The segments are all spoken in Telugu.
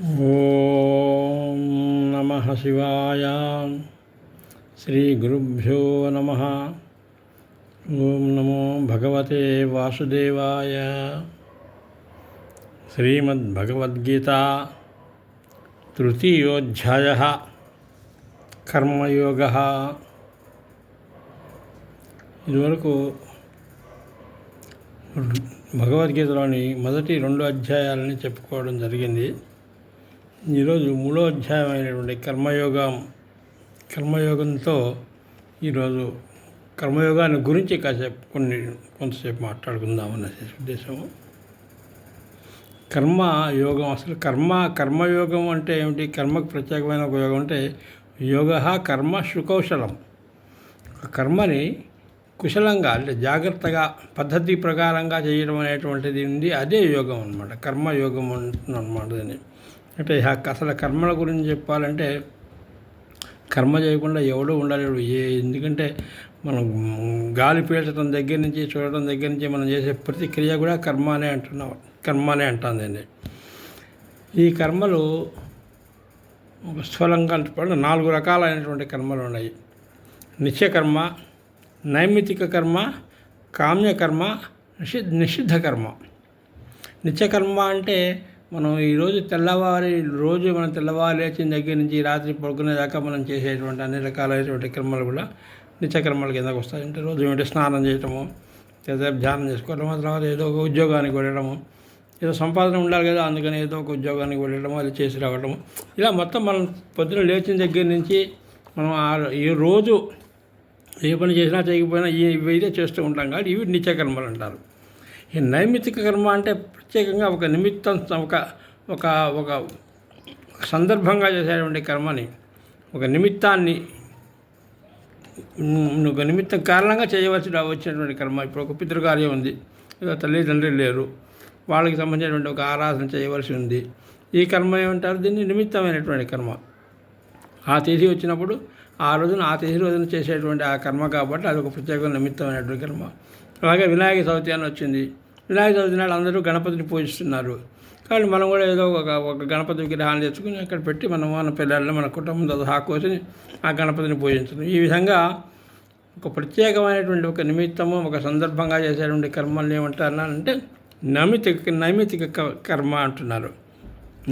ఓం నమః శివాయ. శ్రీ గురుభ్యో నమః. ఓం నమో భగవతే వాసుదేవాయ. శ్రీమద్భగవద్గీత తృతీయోధ్యాయః కర్మయోగః. ఇదివరకు భగవద్గీతలోని మొదటి 2 అధ్యాయాలని చెప్పుకోవడం జరిగింది. ఈరోజు 3వ అధ్యాయం అయినటువంటి కర్మయోగంతో ఈరోజు కర్మయోగాన్ని గురించి కొంతసేపు మాట్లాడుకుందామన్న ఉద్దేశము. కర్మయోగం అసలు కర్మయోగం అంటే ఏమిటి? కర్మకు ప్రత్యేకమైన ఒక యోగం అంటే యోగ కర్మ సుకౌశలం. కర్మని కుశలంగా అంటే జాగ్రత్తగా పద్ధతి ప్రకారంగా చేయడం అనేటువంటిది ఉంది. అదే యోగం అనమాట, కర్మయోగం అంటున్నమాట. దాన్ని అంటే అసలు కర్మల గురించి చెప్పాలంటే కర్మ చేయకుండా ఎవడూ ఉండలేడు. ఎందుకంటే మనం గాలి పీల్చడం దగ్గర నుంచి చూడటం దగ్గర నుంచి మనం చేసే ప్రతి క్రియ కూడా కర్మనే అంటుందండి. ఈ కర్మలు స్థూలంగా 4 రకాలైనటువంటి కర్మలు ఉన్నాయి. నిత్యకర్మ, నైమిత్తిక కర్మ, కామ్యకర్మ, నిషిద్ధ కర్మ. నిత్యకర్మ అంటే మనం మనం తెల్లవారు లేచిన దగ్గర నుంచి రాత్రి పడుకునేదాకా మనం చేసేటువంటి అన్ని రకాలైనటువంటి కర్మలు కూడా నిత్యకర్మల కిందకు వస్తాయి. అంటే రోజు ఏమిటి స్నానం చేయటము, లేదా ధ్యానం చేసుకోవడము, తర్వాత ఏదో ఒక ఉద్యోగానికి వెళ్ళడము, ఏదో సంపాదన ఉండాలి కదా, అందుకని ఏదో ఒక ఉద్యోగానికి వెళ్ళడము, అది చేసి రావడము, ఇలా మొత్తం మనం పొద్దున లేచిన దగ్గర నుంచి మనం ఈ రోజు ఏ పని చేసినా చేయకపోయినా ఇవైతే చేస్తూ ఉంటాం కాబట్టి ఇవి నిత్యకర్మలు అంటారు. ఈ నైమిత్తిక కర్మ అంటే ప్రత్యేకంగా ఒక నిమిత్తం, ఒక ఒక సందర్భంగా చేసేటువంటి కర్మని, ఒక నిమిత్తం కారణంగా వచ్చినటువంటి కర్మ. ఇప్పుడు ఒక పితృకార్యం ఉంది, ఏదో తల్లిదండ్రులు లేరు, వాళ్ళకి సంబంధించినటువంటి ఒక ఆరాధన చేయవలసి ఉంది. ఈ కర్మ ఏమంటారు? దీన్ని నిమిత్తమైనటువంటి కర్మ. ఆ తేదీ వచ్చినప్పుడు ఆ తేదీ రోజున చేసేటువంటి ఆ కర్మ కాబట్టి అది ఒక ప్రత్యేకమైన నిమిత్తమైనటువంటి కర్మ. అలాగే వినాయక చవితి అని వచ్చింది. వినాయక చవితి నాడు అందరూ గణపతిని పూజిస్తున్నారు. కానీ మనం కూడా ఏదో ఒక గణపతి విగ్రహాన్ని తెచ్చుకుని అక్కడ పెట్టి మన పిల్లల్ని, మన కుటుంబంతో హాకోసి ఆ గణపతిని పూజించడం. ఈ విధంగా ఒక ప్రత్యేకమైనటువంటి ఒక నిమిత్తము, ఒక సందర్భంగా చేసేటువంటి కర్మల్ని ఏమంటారంటే నైమిత్తిక కర్మ అంటున్నారు.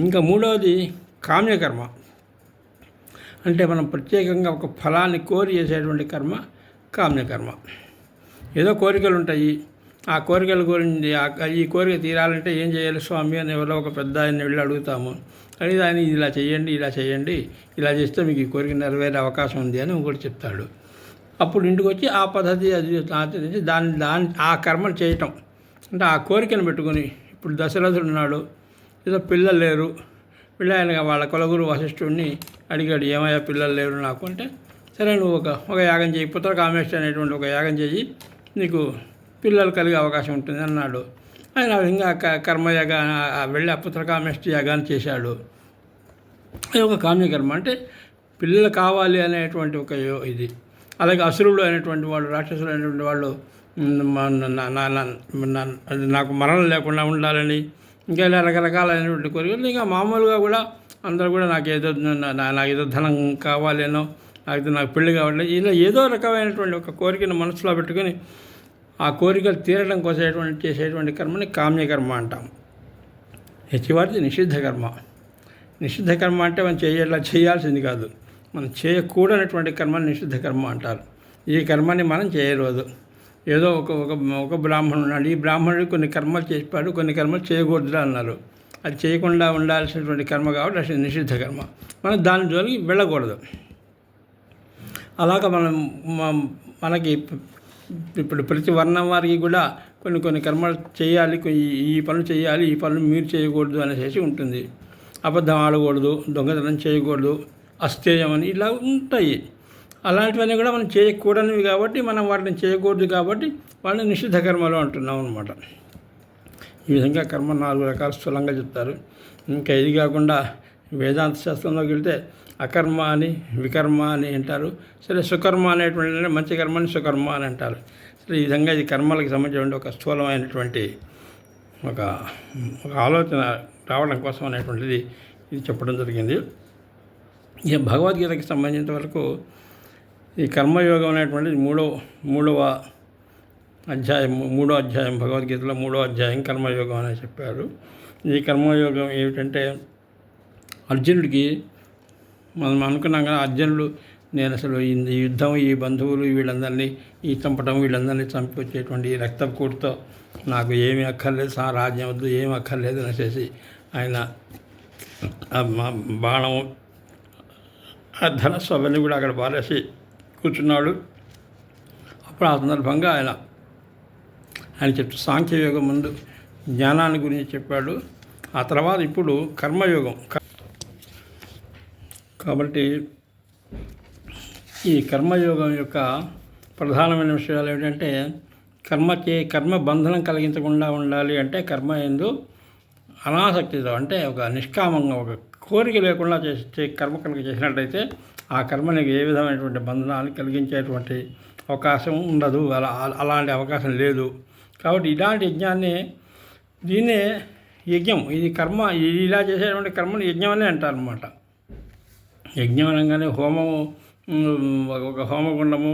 ఇంకా 3వది కామ్యకర్మ. అంటే మనం ప్రత్యేకంగా ఒక ఫలాన్ని కోరి చేసేటువంటి కర్మ కామ్యకర్మ. ఏదో కోరికలు ఉంటాయి, ఆ కోరికల గురించి ఈ కోరిక తీరాలంటే ఏం చేయాలి స్వామి అని ఎవరో ఒక పెద్ద ఆయన వెళ్ళి అడుగుతాము. అడిగి ఆయన ఇలా చేయండి, ఇలా చేస్తే మీకు ఈ కోరిక నెరవేరే అవకాశం ఉంది అని ఇంకోటి చెప్తాడు. అప్పుడు ఇంటికి వచ్చి ఆ పద్ధతి అది ఆచరించి ఆ కర్మను చేయటం. అంటే ఆ కోరికను పెట్టుకుని, ఇప్పుడు దశరథుడు ఉన్నాడు, ఏదో పిల్లలు లేరు, ఆయన వాళ్ళ కులగురు వశిష్ఠుడిని అడిగాడు, ఏమయ్యా పిల్లలు లేరు నాకు అంటే, సరే నువ్వు ఒక యాగం చేయి, పుత్రకామేష్టి అనేటువంటి ఒక యాగం చేయి, నీకు పిల్లలు కలిగే అవకాశం ఉంటుంది అన్నాడు. ఆయన ఇంకా కర్మయాగ వెళ్ళి ఆ పుత్రకామేష్టి యాగాన్ని చేశాడు. అది ఒక కామ్యకర్మ. అంటే పిల్లలు కావాలి అనేటువంటి ఒక ఇది. అలాగే అసురులు అయినటువంటి వాళ్ళు, రాక్షసులు అయినటువంటి వాళ్ళు నాకు మరణం లేకుండా ఉండాలని, ఇంకా ఇలా రకరకాలైనటువంటి కోరికలు. ఇంకా మామూలుగా కూడా అందరూ కూడా నాకు ఏదో ధనం కావాలేనో, నాకు పెళ్లి కావాలి, ఇలా ఏదో రకమైనటువంటి ఒక కోరికను మనసులో పెట్టుకొని ఆ కోరికలు తీరడం కోసం చేసేటువంటి కర్మని కామ్యకర్మ అంటాం. చివరిది నిషిద్ధ కర్మ. నిషిద్ధ కర్మ అంటే మనం చేయాల్సింది కాదు, మనం చేయకూడనటువంటి కర్మని నిషిద్ధ కర్మ అంటారు. ఈ కర్మని మనం చేయలేదు. ఏదో ఒక బ్రాహ్మణుడు ఉన్నాడు, ఈ బ్రాహ్మణుడు కొన్ని కర్మలు చేసిపాడు, కొన్ని కర్మలు చేయకూడదురా అన్నారు. అది చేయకుండా ఉండాల్సినటువంటి కర్మ కాబట్టి అది నిషిద్ధ కర్మ. మనం దాని జోలికి వెళ్ళకూడదు. అలాగ మనకి ఇప్పుడు ప్రతి వర్ణం వారికి కూడా కొన్ని కర్మలు చేయాలి, ఈ పనులు చేయాలి, ఈ పనులు మీరు చేయకూడదు అనేసి ఉంటుంది. అబద్ధం ఆడకూడదు, దొంగతనం చేయకూడదు, అస్థేయం అని ఇలా ఉంటాయి. అలాంటివన్నీ కూడా మనం చేయకూడనివి కాబట్టి మనం వాటిని చేయకూడదు కాబట్టి వాళ్ళని నిషిద్ధ కర్మలు అంటున్నాం అనమాట. ఈ విధంగా కర్మ 4 రకాల స్థూలంగా చెప్తారు. ఇంకా ఇది కాకుండా వేదాంత శాస్త్రంలోకి వెళ్తే అకర్మ అని, వికర్మ అని అంటారు. సరే, సుకర్మ అనేటువంటి మంచి కర్మని సుకర్మ అని అంటారు. సరే, ఈ విధంగా ఇది కర్మలకు సంబంధించిన ఒక స్థూలమైనటువంటి ఒక ఆలోచన రావడం కోసం అనేటువంటిది ఇది చెప్పడం జరిగింది. ఇక భగవద్గీతకి సంబంధించిన వరకు ఈ కర్మయోగం అనేటువంటిది మూడవ అధ్యాయం భగవద్గీతలో 3వ అధ్యాయం కర్మయోగం అని చెప్పారు. ఈ కర్మయోగం ఏమిటంటే అర్జునుడికి మనం అనుకున్నాం కదా, అర్జునుడు నేను అసలు ఈ యుద్ధం, ఈ బంధువులు వీళ్ళందరినీ చంపడం, వీళ్ళందరినీ చంపి వచ్చేటువంటి రక్తపు కూటుతో నాకు ఏమీ అక్కర్లేదు, రాజ్యం వద్దు, ఏమి అక్కర్లేదు అనేసి ఆయన బాణము, ధనస్సు అవన్నీ కూడా అక్కడ పారేసి కూర్చున్నాడు. అప్పుడు ఆ సందర్భంగా ఆయన చెప్తూ సాంఖ్యయోగం ముందు జ్ఞానాన్ని గురించి చెప్పాడు. ఆ తర్వాత ఇప్పుడు కర్మయోగం. కాబట్టి ఈ కర్మయోగం యొక్క ప్రధానమైన విషయాలు ఏమిటంటే కర్మ బంధనం కలిగించకుండా ఉండాలి అంటే కర్మ యందు అనాసక్తితో, అంటే ఒక నిష్కామంగా, ఒక కోరిక లేకుండా కర్మ కనుక చేసినట్లయితే ఆ కర్మనికి ఏ విధమైనటువంటి బంధనాన్ని కలిగించేటువంటి అవకాశం ఉండదు, అలాంటి అవకాశం లేదు. కాబట్టి ఇలాంటి దీన్నే యజ్ఞం, ఇది కర్మ, ఇలా చేసేటువంటి కర్మను యజ్ఞం అనే అంటారనమాట. యజ్ఞం అనగానే హోమము, ఒక హోమగుండము,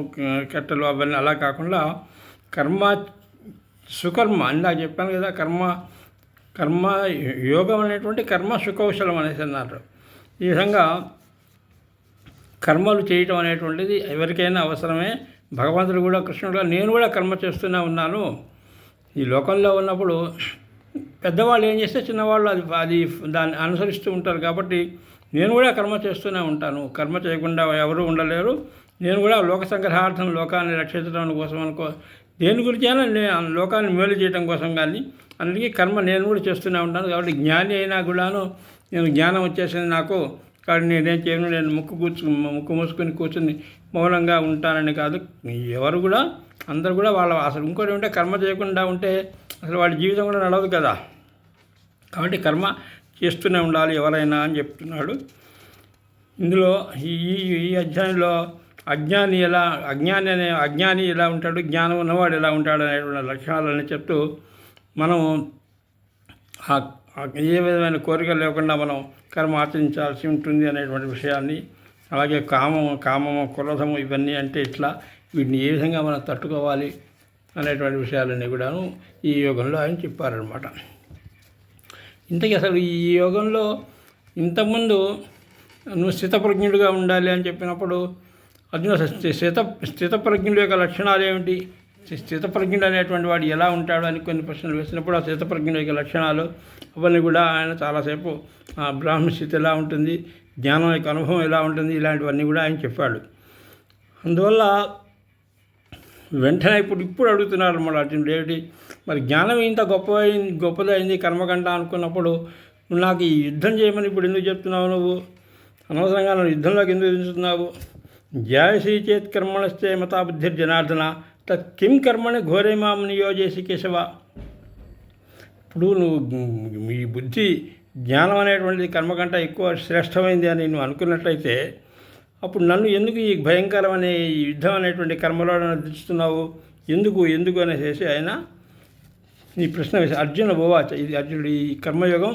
కట్టెలు అవన్నీ అలా కాకుండా కర్మ సుకర్మ, ఇందాక చెప్పాను కదా, కర్మ యోగం అనేటువంటి కర్మ సుకౌశలం అనేసి అన్నారు. ఈ విధంగా కర్మలు చేయటం అనేటువంటిది ఎవరికైనా అవసరమే. భగవంతుడు కూడా, కృష్ణుడు కూడా, నేను కూడా కర్మ చేస్తూనే ఉన్నాను. ఈ లోకంలో ఉన్నప్పుడు పెద్దవాళ్ళు ఏం చేస్తే చిన్నవాళ్ళు అది దాన్ని అనుసరిస్తూ ఉంటారు. కాబట్టి నేను కూడా కర్మ చేస్తూనే ఉంటాను. కర్మ చేయకుండా ఎవరు ఉండలేరు. నేను కూడా లోక సంగ్రహార్థం, లోకాన్ని రక్షించడం కోసం దేని గురించి అయినా లోకాన్ని మేలు చేయడం కోసం కానీ అందుకే కర్మ నేను కూడా చేస్తూనే ఉంటాను. కాబట్టి జ్ఞాని అయినా కూడాను నేను జ్ఞానం వచ్చేసింది నాకు, కాబట్టి నేనేం చేయను, నేను ముక్కు మూసుకొని కూర్చుని మౌనంగా ఉంటానని కాదు. ఎవరు కూడా, అందరూ కూడా అసలు ఇంకోటి ఉంటే కర్మ చేయకుండా ఉంటే అసలు వాళ్ళ జీవితం కూడా నడవదు కదా. కాబట్టి కర్మ చేస్తూనే ఉండాలి ఎవరైనా అని చెప్తున్నాడు. ఇందులో ఈ అధ్యాయంలో అజ్ఞాని ఎలా ఉంటాడు, జ్ఞానం ఉన్నవాడు ఎలా ఉంటాడు అనేటువంటి లక్షణాలని చెప్తూ మనం ఏ విధమైన కోరిక లేకుండా మనం కర్మ ఆచరించాల్సి ఉంటుంది అనేటువంటి విషయాన్ని, అలాగే కామము, క్రోధము ఇవన్నీ అంటే ఇట్లా, వీటిని ఏ విధంగా మనం తట్టుకోవాలి అనేటువంటి విషయాలన్నీ కూడాను ఈ యోగంలో ఆయన చెప్పారనమాట. ఇంతకీ అసలు ఈ యోగంలో ఇంతకుముందు నువ్వు స్థితప్రజ్ఞుడిగా ఉండాలి అని చెప్పినప్పుడు అర్జున స్థితప్రజ్ఞుడి యొక్క లక్షణాలు ఏమిటి, స్థితప్రజ్ఞుడు అనేటువంటి వాడు ఎలా ఉంటాడు అని కొన్ని ప్రశ్నలు వేసినప్పుడు ఆ స్థితప్రజ్ఞుడి యొక్క లక్షణాలు అవన్నీ కూడా ఆయన చాలాసేపు బ్రాహ్మణ స్థితి ఎలా ఉంటుంది, జ్ఞానం యొక్క అనుభవం ఎలా ఉంటుంది, ఇలాంటివన్నీ కూడా ఆయన చెప్పాడు. అందువల్ల వెంటనే ఇప్పుడు అడుగుతున్నారు అన్నమాట అర్జునుడు, ఏమిటి మరి జ్ఞానం ఇంత గొప్పదైంది కర్మకంట అనుకున్నప్పుడు నాకు ఈ యుద్ధం చేయమని ఇప్పుడు ఎందుకు చెప్తున్నావు, నువ్వు అనవసరంగా నన్ను యుద్ధంలోకి ఎందుకు దించుతున్నావు? జ్యాయసీ చేత్ కర్మణస్తే మతాబుద్ధిర్జనార్దన తత్ కిం కర్మని ఘోరే మాం నియోజేసి కేశవ. ఇప్పుడు నువ్వు ఈ బుద్ధి జ్ఞానం అనేటువంటిది కర్మకంట ఎక్కువ శ్రేష్టమైంది అని నువ్వు అనుకున్నట్లయితే అప్పుడు నన్ను ఎందుకు ఈ భయంకరమైన ఈ యుద్ధం అనేటువంటి కర్మలో దించుతున్నావు, ఎందుకు అనేసి ఆయన ఈ ప్రశ్న వేసి అర్జున భోవాచ. ఇది అర్జునుడు ఈ కర్మయోగం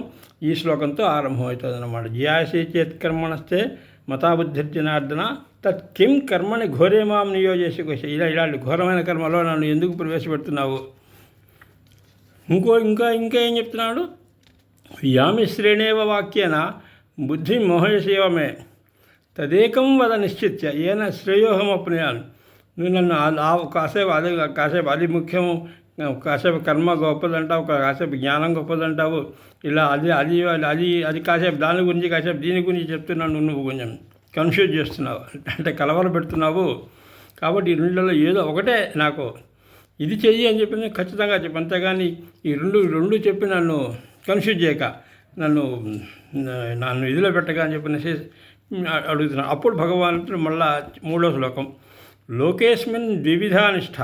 ఈ శ్లోకంతో ఆరంభమవుతుంది అన్నమాట. జ్యాయసీ చేత్ కర్మణస్తే మతాబుద్ధిర్జనార్దన తత్ కిం కర్మని ఘోరే మాం నియోజేసి కోశ. ఇలాంటి ఘోరమైన కర్మలో నన్ను ఎందుకు ప్రవేశపెడుతున్నావు? ఇంకా ఏం చెప్తున్నాడు, యామిశ్రేణేవ వాక్యేన బుద్ధి మోహయసేవమే తదేకం వద నిశ్చిత్య ఏన శ్రేయోహమప్నుయాన్. నువ్వు నన్ను కాసేపు అది ముఖ్యము, కాసేపు కర్మ గొప్పదంటావు, కాసేపు జ్ఞానం గొప్పదంటావు, ఇలా అది కాసేపు దాని గురించి, కాసేపు దీని గురించి చెప్తున్నాను, నువ్వు కొంచెం కన్ఫ్యూజ్ చేస్తున్నావు, అంటే కలవర పెడుతున్నావు. కాబట్టి ఈ రెండులో ఏదో ఒకటే నాకు ఇది చెయ్యి అని చెప్పి నేను ఖచ్చితంగా చెప్పి, అంతేగాని ఈ రెండు చెప్పి నన్ను కన్ఫ్యూజ్ చేయక, నన్ను ఇదిలో పెట్టగా అని చెప్పి అడుగుతున్నాను. అప్పుడు భగవానుడు మళ్ళా 3వ శ్లోకం, లోకేస్మిన్ ద్వివిధా నిష్ఠ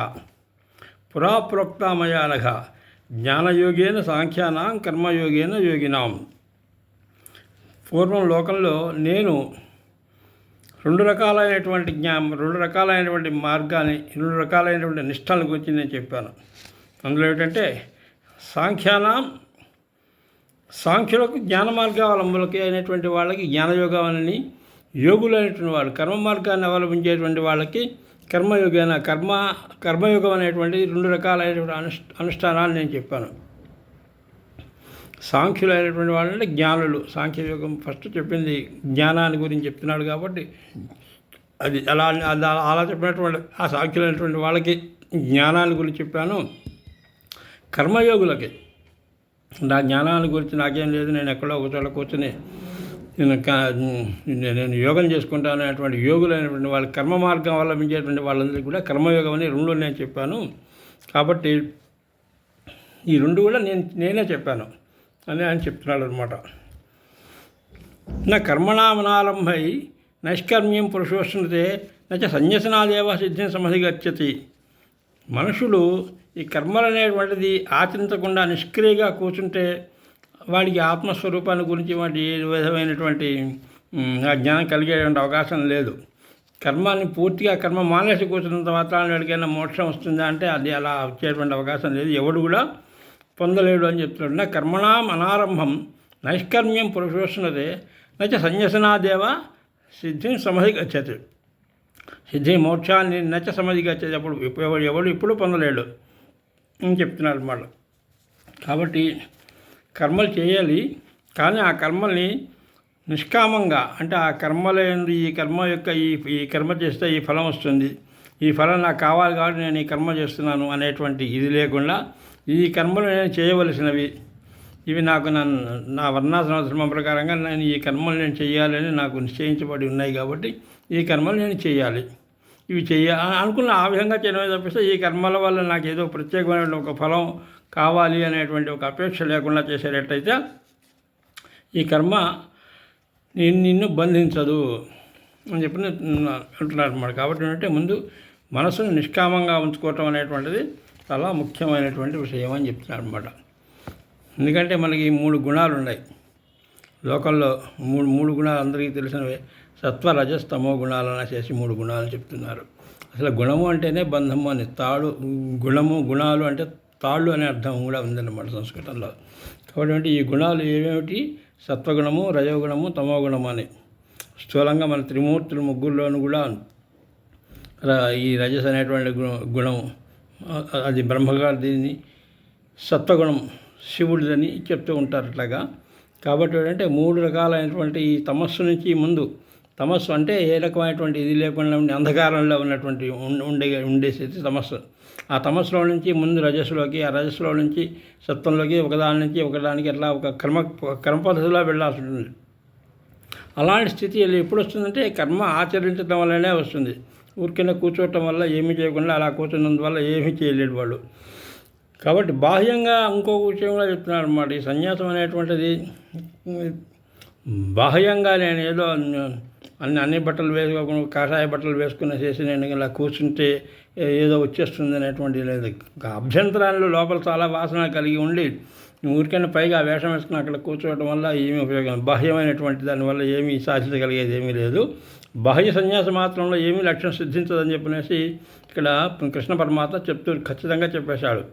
పురా ప్రోక్తామయానఘ జ్ఞానయోగేన సాంఖ్యానాం కర్మయోగేన యోగినాం. పూర్వం లోకంలో నేను 2 రకాలైనటువంటి రెండు రకాలైనటువంటి మార్గాన్ని, 2 రకాలైనటువంటి నిష్ఠల గురించి నేను చెప్పాను. అందులో ఏంటంటే సాంఖ్యానాం సాంఖ్యులకు జ్ఞాన మార్గావలంబులకి అయినటువంటి వాళ్ళకి జ్ఞానయోగాన్ని, యోగులు అయినటువంటి వాళ్ళు కర్మ మార్గాన్ని అవలంబించేటువంటి వాళ్ళకి కర్మయోగం అనేటువంటి 2 రకాలైనటువంటి అనుష్ఠానాలు నేను చెప్పాను. సాంఖ్యులు అయినటువంటి వాళ్ళంటే జ్ఞానులు. సాంఖ్యయోగం ఫస్ట్ చెప్పింది జ్ఞానాన్ని గురించి చెప్తున్నాడు కాబట్టి అది అలా చెప్పినటువంటి ఆ సాంఖ్యులు అయినటువంటి వాళ్ళకి జ్ఞానాన్ని గురించి చెప్పాను. కర్మయోగులకి నా జ్ఞానాన్ని గురించి నాకేం లేదు, నేను ఎక్కడో ఒక చోట కూర్చొని నేను యోగం చేసుకుంటాను అనేటువంటి యోగులైనటువంటి వాళ్ళ కర్మ మార్గం అవలంబించేటువంటి వాళ్ళందరికీ కూడా కర్మయోగం అని 2 నేను చెప్పాను. కాబట్టి ఈ 2 కూడా నేనే చెప్పాను అని ఆయన చెప్తున్నాడు అనమాట. నా కర్మణామనారంభై నైష్కర్మ్యం పురుషోష్ణతే నచ సన్యసనాదేవ సిద్ధిని సమధిగచ్చతి. మనుషులు ఈ కర్మలు అనేటువంటిది ఆచరించకుండా నిష్క్రియగా కూర్చుంటే వాడికి ఆత్మస్వరూపాన్ని గురించి వాటి ఏ విధమైనటువంటి జ్ఞానం కలిగేటువంటి అవకాశం లేదు. కర్మాన్ని పూర్తిగా కర్మ మానేసి కూర్చున్నంత మాత్రాన్ని వాడికైనా మోక్షం వస్తుందా అంటే అది అలా వచ్చేటువంటి అవకాశం లేదు, ఎవడు కూడా పొందలేడు అని చెప్తున్నాడు. నా కర్మణాం అనారంభం నైష్కర్మ్యం పురుషోష్ణతే నచ సన్యసనాదేవ సిద్ధిని సమధిగచ్చతి. సిద్ధి మోక్షాన్ని నచ సమధిగచ్చతి. ఎవడు ఇప్పుడు పొందలేడు అని చెప్తున్నాడు అన్నమాట. కాబట్టి కర్మలు చేయాలి, కానీ ఆ కర్మల్ని నిష్కామంగా, అంటే ఆ కర్మలేందు ఈ కర్మ యొక్క ఈ కర్మ చేస్తే ఈ ఫలం వస్తుంది, ఈ ఫలం నాకు కావాలి కాబట్టి నేను ఈ కర్మ చేస్తున్నాను అనేటువంటి ఇది లేకుండా ఈ కర్మలు నేను చేయవలసినవి, ఇవి నాకు నా వర్ణాశ్రమ ధర్మం ప్రకారంగా నేను ఈ కర్మలు నేను చేయాలని నాకు నిశ్చయించబడి ఉన్నాయి కాబట్టి ఈ కర్మలు నేను చేయాలి, ఇవి అనుకున్న ఆ విధంగా చేయడమే తప్పిస్తే ఈ కర్మల వల్ల నాకు ఏదో ప్రత్యేకమైన ఒక ఫలం కావాలి అనేటువంటి ఒక అపేక్ష లేకుండా చేసేటట్టయితే ఈ కర్మ నిన్ను బంధించదు అని చెప్పి అంటున్నారు అన్నమాట. కాబట్టి ఏంటంటే ముందు మనసును నిష్కామంగా ఉంచుకోవటం అనేటువంటిది చాలా ముఖ్యమైనటువంటి విషయం అని చెప్తున్నారు అన్నమాట. ఎందుకంటే మనకి 3 గుణాలు ఉన్నాయి లోకంలో. మూడు గుణాలు అందరికీ తెలిసినవే. సత్వ రజస్ తమో గుణాలను చేసి 3 గుణాలు చెప్తున్నారు. అసలు గుణము అంటేనే బంధము అని, గుణాలు అంటే తాళ్ళు అనే అర్థం కూడా ఉందన్నమాట సంస్కృతంలో. కాబట్టి ఈ గుణాలు ఏమేమిటి? సత్వగుణము, రజోగుణము, తమోగుణము అని. స్థూలంగా మన త్రిమూర్తులు ముగ్గురులోనూ కూడా ఈ రజస్ అనేటువంటి గుణము అది బ్రహ్మగారు, దీన్ని సత్వగుణం శివుడిదని చెప్తూ ఉంటారు అట్లాగా. కాబట్టి ఏంటంటే 3 రకాలైనటువంటి ఈ తమస్సు నుంచి ముందు, తమస్సు అంటే ఏ రకమైనటువంటి ఇది లేకుండా అంధకారంలో ఉన్నటువంటి ఉండే స్థితి తమస్సు. ఆ తమస్సులో నుంచి ముందు రజస్సులోకి, ఆ రజస్సులో నుంచి సత్వంలోకి, ఒకదాని నుంచి ఒకదానికి అట్లా ఒక కర్మ పద్ధతిలో వెళ్ళాల్సి ఉంటుంది. అలాంటి స్థితి ఎప్పుడు వస్తుందంటే కర్మ ఆచరించడం వల్లనే వస్తుంది. ఊరికైనా కూర్చోవటం వల్ల ఏమీ చేయకుండా అలా కూర్చున్నందువల్ల ఏమీ చేయలేడు వాళ్ళు. కాబట్టి బాహ్యంగా ఇంకొక విషయం కూడా చెప్తున్నారు అన్నమాట. ఈ సన్యాసం అనేటువంటిది బాహ్యంగా నేను ఏదో అన్ని బట్టలు వేసుకోకుండా కాషాయ బట్టలు వేసుకుని చేసి నేను ఇలా కూర్చుంటే ఏదో వచ్చేస్తుంది అనేటువంటి లేదు. అభ్యంతరాలు లోపల చాలా వాసన కలిగి ఉండి ఊరికైనా పైగా వేషం వేసుకుని అక్కడ కూర్చోవడం వల్ల ఏమీ ఉపయోగం, బాహ్యమైనటువంటి దానివల్ల ఏమీ సాధించగలిగేది ఏమీ లేదు. బాహ్య సన్యాస మాత్రంలో ఏమీ లక్ష్యం సిద్ధించదని చెప్పనేసి ఇక్కడ కృష్ణ పరమాత్మ ఖచ్చితంగా చెప్పేశాడు.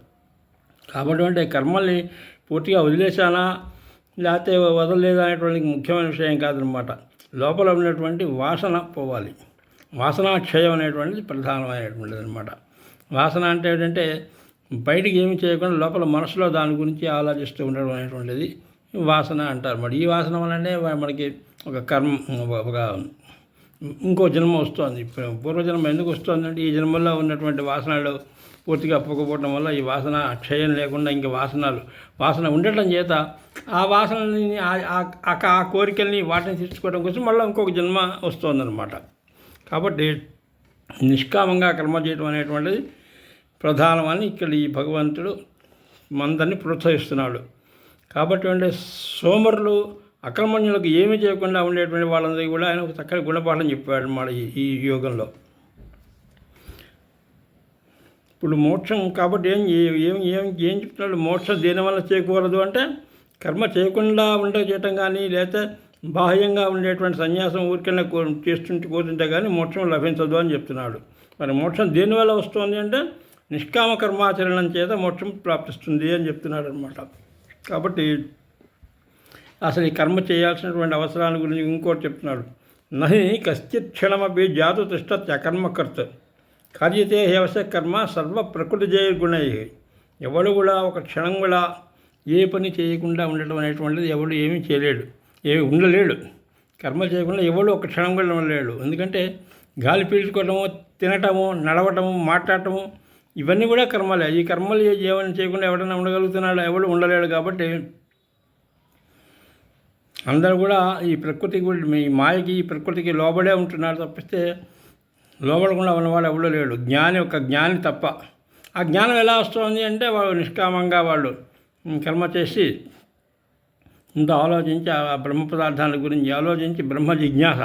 కాబట్టి అంటే కర్మల్ని పూర్తిగా వదిలేశానా లేకపోతే వదలలేదా అనేటువంటి ముఖ్యమైన విషయం కాదనమాట. లోపల ఉన్నటువంటి వాసన పోవాలి. వాసనాక్షయం అనేటువంటిది ప్రధానమైనటువంటిది అనమాట. వాసన అంటే ఏంటంటే బయటికి ఏమి చేయకుండా లోపల మనసులో దాని గురించి ఆలోచిస్తూ ఉండడం అనేటువంటిది వాసన అంటారు అన్నమాట. ఈ వాసన వల్లనే మనకి ఒక ఇంకో జన్మ వస్తుంది. పూర్వజన్మ ఎందుకు వస్తుంది అంటే ఈ జన్మల్లో ఉన్నటువంటి వాసనలు పూర్తిగా పోకపోవడం వల్ల ఈ వాసన క్షయం లేకుండా ఇంక వాసన ఉండటం చేత ఆ వాసనని ఆ కోరికల్ని వాటిని తీర్చుకోవడం కోసం మళ్ళీ ఇంకొక జన్మ వస్తుందన్నమాట. కాబట్టి నిష్కామంగా కర్మ చేయడం అనేటువంటిది ప్రధానమని ఇక్కడ ఈ భగవంతుడు మందరిని ప్రోత్సహిస్తున్నాడు. కాబట్టి అంటే సోమరులు అక్రమణ్యులకు ఏమీ చేయకుండా ఉండేటువంటి వాళ్ళందరికీ కూడా ఆయన ఒక చక్కటి గుణపాఠం చెప్పాడు అన్నమాట ఈ యోగంలో. ఇప్పుడు మోక్షం కాబట్టి ఏం చెప్తున్నాడు? మోక్షం దేనివల్ల చేకూరదు అంటే కర్మ చేయకుండా చేయటం కానీ లేదా బాహ్యంగా ఉండేటువంటి సన్యాసం ఊరికైనా కూర్చుంటే కానీ మోక్షం లభించదు అని చెప్తున్నాడు. మరి మోక్షం దేనివల్ల వస్తుంది అంటే నిష్కామ కర్మాచరణం చేత మోక్షం ప్రాప్తిస్తుంది అని చెప్తున్నాడు అనమాట. కాబట్టి అసలు ఈ కర్మ చేయాల్సినటువంటి అవసరాల గురించి ఇంకోటి చెప్తున్నాడు. నహి కశ్చిత్ క్షణమపి జాతు తిష్టత్యకర్మకర్త కార్యతే హేవస కర్మ సర్వ ప్రకృతి జయ గుణై. ఎవడు కూడా ఒక క్షణం కూడా ఏ పని చేయకుండా ఉండటం అనేటువంటిది ఎవడు ఏమీ చేయలేడు, ఏమి ఉండలేడు. కర్మ చేయకుండా ఎవడు ఒక క్షణం కూడా ఉండలేడు. ఎందుకంటే గాలి పీల్చుకోవటము, తినటము, నడవటము, మాట్లాడటము ఇవన్నీ కూడా కర్మలే. ఈ కర్మలు ఏమైనా చేయకుండా ఎవడైనా ఉండగలుగుతున్నాడు? ఎవడు ఉండలేడు. కాబట్టి అందరూ కూడా ఈ ప్రకృతికి, ఈ మాయకి, ఈ ప్రకృతికి లోబడే ఉంటున్నారు తప్పిస్తే లోబడకుండా ఉన్నవాడు ఎవడో లేడు. జ్ఞాని తప్ప. ఆ జ్ఞానం ఎలా వస్తుంది అంటే వాళ్ళు నిష్కామంగా వాళ్ళు కర్మ చేసి ఇంత ఆలోచించి ఆ బ్రహ్మ పదార్థాల గురించి ఆలోచించి బ్రహ్మ జిజ్ఞాస,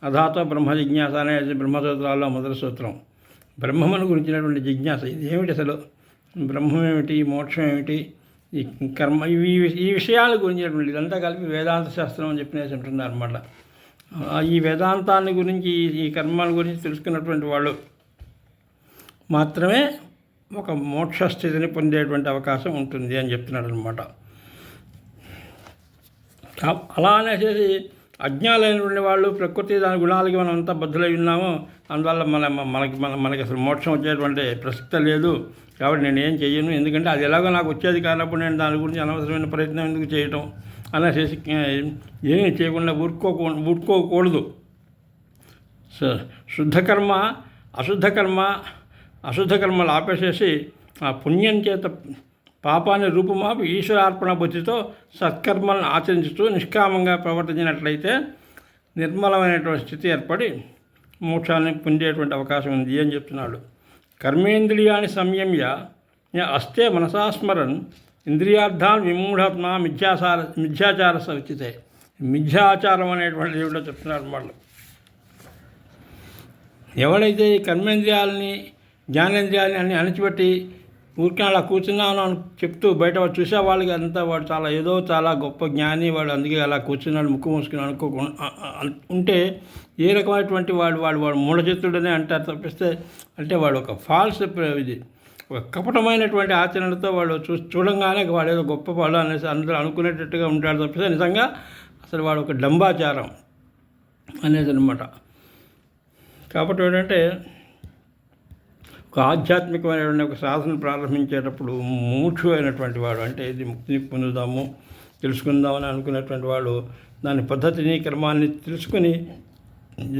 అధాతో బ్రహ్మ జిజ్ఞాస అనేది బ్రహ్మసూత్రాల్లో మొదటి సూత్రం. బ్రహ్మమును గురించినటువంటి జిజ్ఞాస. ఇది ఏమిటి అసలు? బ్రహ్మం ఏమిటి? మోక్షం ఏమిటి? ఈ కర్మ ఈ విషయాల గురించినటువంటి ఇదంతా కలిపి వేదాంత శాస్త్రం అని చెప్పినేసి ఉంటున్నారు అన్నమాట. ఈ వేదాంతాన్ని గురించి, ఈ కర్మల గురించి తెలుసుకున్నటువంటి వాళ్ళు మాత్రమే ఒక మోక్ష స్థితిని పొందేటువంటి అవకాశం ఉంటుంది అని చెప్తున్నాడు అనమాట. అలా అనేసి అజ్ఞానమైనటువంటి వాళ్ళు ప్రకృతి దాని గుణాలకి మనం అంతా బద్దులై ఉన్నాము, అందువల్ల మనకి అసలు మోక్షం వచ్చేటువంటి ప్రసక్తి లేదు, కాబట్టి నేను ఏం చెయ్యను, ఎందుకంటే అది ఎలాగో నాకు వచ్చేది కానప్పుడు నేను దాని గురించి అనవసరమైన ప్రయత్నం ఎందుకు చేయటం అనేసి ఏమీ చేయకుండా ఊరుకోకూడదు. శుద్ధకర్మ అశుద్ధ కర్మలు ఆపేసేసి ఆ పుణ్యం చేత పాపాన్ని రూపుమాపి ఈశ్వరార్పణ బుద్ధితో సత్కర్మలను ఆచరించుతూ నిష్కామంగా ప్రవర్తించినట్లయితే నిర్మలమైనటువంటి స్థితి ఏర్పడి మోక్షాన్ని పొందేటువంటి అవకాశం ఉంది అని చెప్తున్నాడు. కర్మేంద్రియాన్ని సంయమ్య అస్తే మనసాస్మరన్ ఇంద్రియార్థాన్ విమూఢాత్మ మిథ్యాచార సవిచితే. మిథ్యాచారం అనేటువంటిది ఏమిటో చెప్తున్నారు వాళ్ళు. ఎవడైతే ఈ కర్మేంద్రియాలని, జ్ఞానేంద్రియాలని అన్ని అణిచిపెట్టి ఊరికే అలా కూర్చున్నాను అని చెప్తూ బయట వాడు చూసే వాళ్ళకి అంతా వాడు చాలా గొప్ప జ్ఞాని, వాడు అందుకే అలా కూర్చున్నాడు ముక్కు మూసుకుని ఉంటే ఏ రకమైనటువంటి వాడు మూఢచిత్తుడనే అంటారు తప్పిస్తే, అంటే వాడు ఒక ఫాల్స్ ఇది ఒక కపటమైనటువంటి ఆచరణతో వాడు చూడంగానే వాడు ఏదో గొప్పవాడు అనేసి అందరూ అనుకునేటట్టుగా ఉంటాడు తప్పిస్తే నిజంగా అసలు వాడు ఒక డంబాచారం అనేది అనమాట. కాబట్టి ఏంటంటే ఒక ఆధ్యాత్మికమైనటువంటి ఒక సాధన ప్రారంభించేటప్పుడు మూఢు అయినటువంటి వాడు, అంటే ఇది ముక్తిని పొందుదాము తెలుసుకుందామని అనుకునేటువంటి వాడు దాని పద్ధతిని, క్రమాన్ని తెలుసుకుని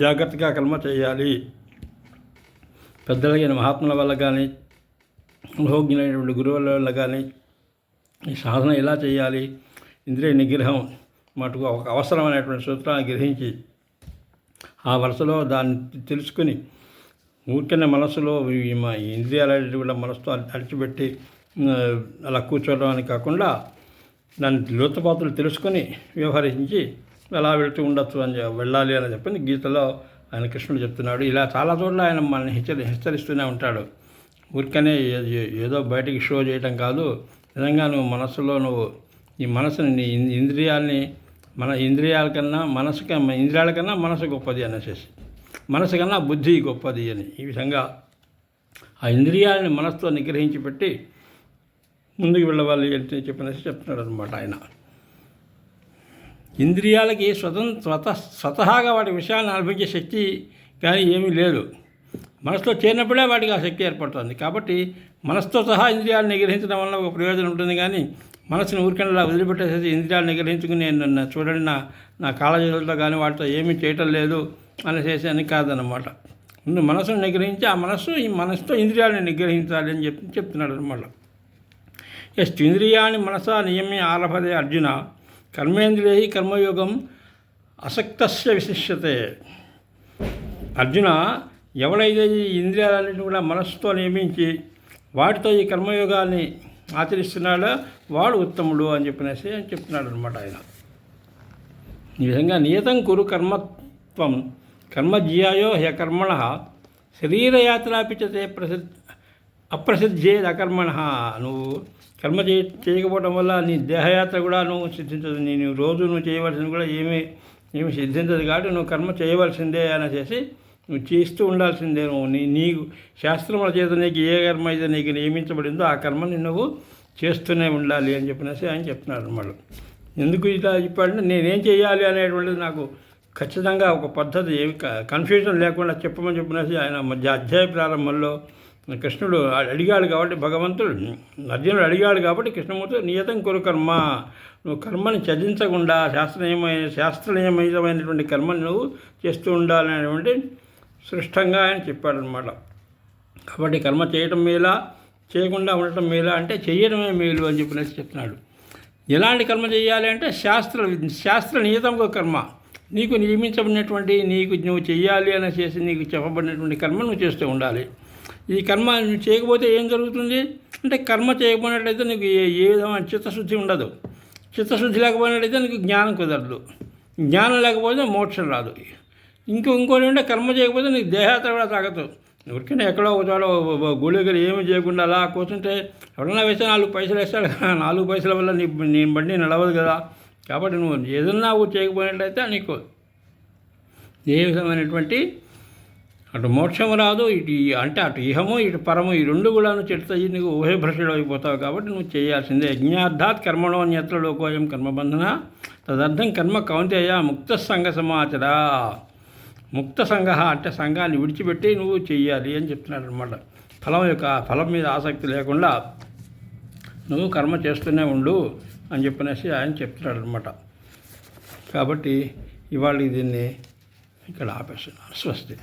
జాగ్రత్తగా కర్మ చేయాలి. పెద్దలైన మహాత్ముల వల్ల కానీ, అనుభవజ్ఞులైనటువంటి గురువుల వల్ల కానీ ఈ సాధన ఎలా చేయాలి, ఇంద్రియ నిగ్రహం మటుకు ఒక అవసరమైనటువంటి సూత్రాన్ని గ్రహించి ఆ వరుసలో దాన్ని తెలుసుకుని ఊరికనే మనసులో మా ఇంద్రియాలన్నిటి కూడా మనసుతో అడిచిపెట్టి అలా కూర్చోవడం అని కాకుండా దాని లోతుపాతులు తెలుసుకొని వ్యవహరించి ఎలా వెళుతూ ఉండొచ్చు అని వెళ్ళాలి అని చెప్పని గీతలో ఆయన కృష్ణుడు చెప్తున్నాడు. ఇలా చాలా చోట్ల ఆయన మనల్ని హెచ్చరిస్తూనే ఉంటాడు. ఊరికనే ఏదో బయటికి షో చేయటం కాదు, నిజంగా నువ్వు మనసులో ఈ మనసుని, నీ ఇంద్రియాలని, మన ఇంద్రియాల కన్నా మనసు గొప్పది అనేసి, మనసు కన్నా బుద్ధి గొప్పది అని ఈ విధంగా ఆ ఇంద్రియాలని మనసుతో నిగ్రహించి పెట్టి ముందుకు వెళ్ళవాలి అని చెప్పినేసి చెప్తున్నాడు అనమాట ఆయన. ఇంద్రియాలకి స్వతహాగా వాటి విషయాన్ని అనుభవించే శక్తి కానీ ఏమీ లేదు. మనసులో చేరినప్పుడే వాటికి ఆ శక్తి ఏర్పడుతుంది. కాబట్టి మనసుతో సహా ఇంద్రియాలను నిగ్రహించడం వల్ల ఒక ప్రయోజనం ఉంటుంది. కానీ మనసుని ఊరికన్నా వదిలిపెట్టేసేసి ఇంద్రియాలు నిగ్రహించుకుని నేను చూడండి నా కాళ్ళజేతులతో కానీ వాటితో ఏమీ చేయటం లేదు అనేసి అని కాదన్నమాట. ముందు మనసును నిగ్రహించి ఈ మనసుతో ఇంద్రియాలను నిగ్రహించాలి అని చెప్తున్నాడు అనమాట. ఇంద్రియాన్ని మనసా నియమ్య ఆరభతే అర్జున కర్మేంద్రియై కర్మయోగం అసక్తస్య విశిష్యతే. అర్జున, ఎవడైతే ఈ ఇంద్రియాలన్నింటినీ కూడా మనస్సుతో నియమించి వాటితో ఈ కర్మయోగాన్ని ఆచరిస్తున్నాడో వాడు ఉత్తముడు అని చెప్పినేసి చెప్తున్నాడు అనమాట ఆయన. ఈ విధంగా నియతం కురు కర్మత్వం కర్మజ్యాయో హ్యకర్మణ శరీరయాత్రాపిచతే అప్రసిద్ధేది అకర్మణ. నువ్వు కర్మ చేయకపోవడం వల్ల నీ దేహయాత్ర కూడా నువ్వు సిద్ధించదు. నేను రోజు నువ్వు చేయవలసింది కూడా ఏమీ సిద్ధించదు. కాబట్టి నువ్వు కర్మ చేయవలసిందే అనేసి నువ్వు చేస్తూ ఉండాల్సిందే. నువ్వు నీకు శాస్త్రముల చేత నీకు ఏ కర్మ అయితే నీకు నియమించబడిందో ఆ కర్మని నువ్వు చేస్తూనే ఉండాలి అని చెప్పినేసి ఆయన చెప్తున్నాడు అన్నమాట. ఎందుకు ఇలా చెప్పాడంటే నేనేం చేయాలి అనేటువంటిది నాకు ఖచ్చితంగా ఒక పద్ధతి ఏమి కన్ఫ్యూజన్ లేకుండా చెప్పమని చెప్పినసి ఆయన మధ్య అధ్యాయ ప్రారంభంలో కృష్ణుడు అడిగాడు కాబట్టి భగవంతుడు అర్జునుడు అడిగాడు కాబట్టి కృష్ణమూర్తి నియతం కురు కర్మ, నువ్వు కర్మని త్యజించకుండా శాస్త్రనియమైనటువంటి కర్మని నువ్వు చేస్తూ ఉండాలనేటువంటి స్పష్టంగా ఆయన చెప్పాడనమాట. కాబట్టి కర్మ చేయటం మేలా చేయకుండా ఉండటం మేలా అంటే చెయ్యడమే మేలు అని చెప్పినట్టు చెప్తున్నాడు. ఎలాంటి కర్మ చేయాలి అంటే శాస్త్ర నియతంగా కర్మ, నీకు నియమించబడినటువంటి నువ్వు చెయ్యాలి అని చేసి నీకు చెప్పబడినటువంటి కర్మ నువ్వు చేస్తూ ఉండాలి. ఈ కర్మ నువ్వు చేయకపోతే ఏం జరుగుతుంది అంటే కర్మ చేయకపోయినట్లయితే నీకు ఏ విధమైన చిత్తశుద్ధి ఉండదు. చిత్తశుద్ధి లేకపోయినట్లయితే నీకు జ్ఞానం కుదరదు. జ్ఞానం లేకపోతే మోక్షం రాదు. ఇంకోటి ఉంటే కర్మ చేయకపోతే నీకు దేహాత్ర కూడా తాగదు. ఎవరికైనా ఎక్కడో ఒక చోట గుడి దగ్గర ఏమి చేయకుండా అలా కూర్చుంటే ఎవరైనా వేస్తే 4 పైసలు వేస్తాడు. 4 పైసల వల్ల నీ బండి నడవదు కదా. కాబట్టి నువ్వు ఏదన్నా చేయకపోయినట్లయితే నీకు ఏ విధమైనటువంటి అటు మోక్షము రాదు, అటు ఇహము ఇటు పరము ఈ రెండు కూడా చెడుతాయి. నీకు ఊహభ్రష్టుడు అయిపోతావు. కాబట్టి నువ్వు చేయాల్సిందే. యజ్ఞార్థాత్ కర్మణో అన్యత్ర లోకోయం కర్మబంధన తదర్థం కర్మ కౌంతేయ ముక్త సంఘ సమాచర. ముక్త సంఘ అంటే సంఘాన్ని విడిచిపెట్టి నువ్వు చెయ్యాలి అని చెప్తున్నాడు అనమాట. ఫలం మీద ఆసక్తి లేకుండా నువ్వు కర్మ చేస్తూనే ఉండు అని చెప్పనేసి ఆయన చెప్తున్నాడు అనమాట. కాబట్టి ఇవాళ దీన్ని ఇక్కడ ఆపేస్తున్నాను. స్వస్తి.